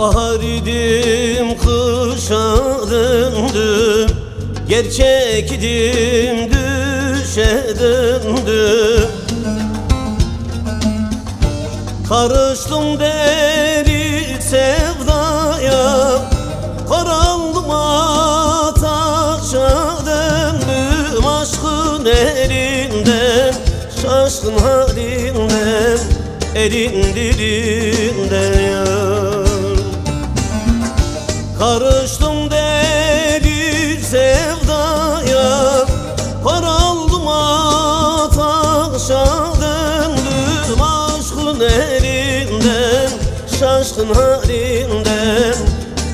Bahar idim kışa döndüm, gerçek idim düşe döndüm. Karıştım deli sevdaya, karanlığa taşa döndüm. Aşkın elinden, şaşkın halinden, elin dilinden yar. Karıştım deli sevdaya, karanlığa taşa döndüm. Aşkın elinden, şaşkın halinden,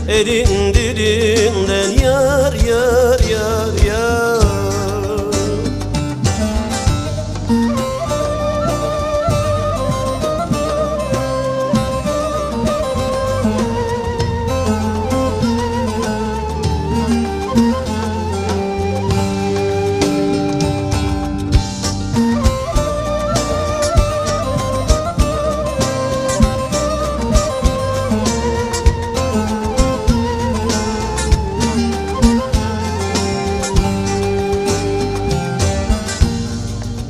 elin dilinden yar yar yar yar.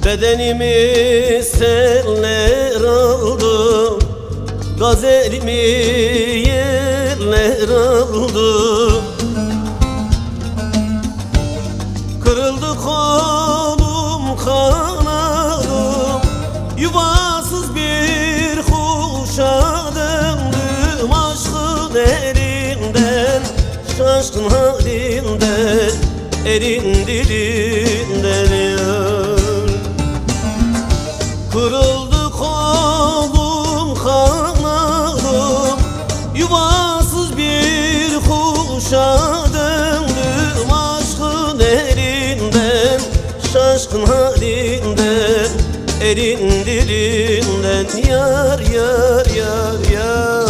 Bedenimi seller aldı, gazelimi yerler aldı. Kırıldı kolum kanadım, yuvasız bir kuşa döndüm. Aşkın elinden, şaşkın halinden, elin dilinden yar. Kırıldı kolum kanadım, yuvasız bir kuşa döndüm. Aşkın elinden, şaşkın halinden, elin dilinden yar yar yar yar.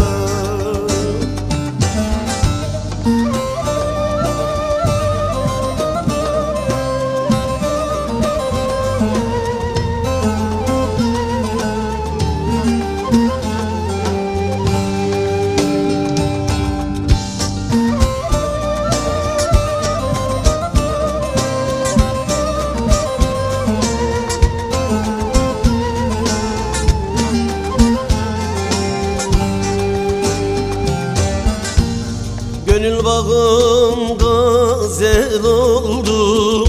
Gönül bağım gazel oldu,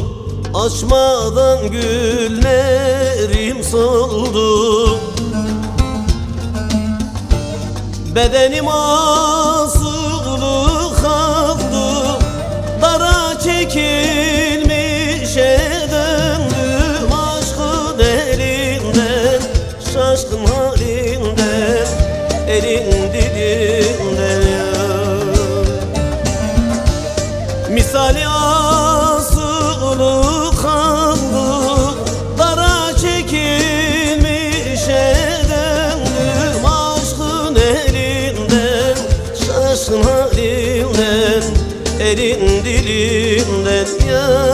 açmadan güllerim soldu. Bedenim asılı kaldı, dara çekilmişe döndüm. Aşkın elinden, şaşkın halinden, elin dilinden yar. Misali asılı kaldı, dara çekilmişe döndüm. Aşkın elinden, şaşkın halinden, elin dilinden yar.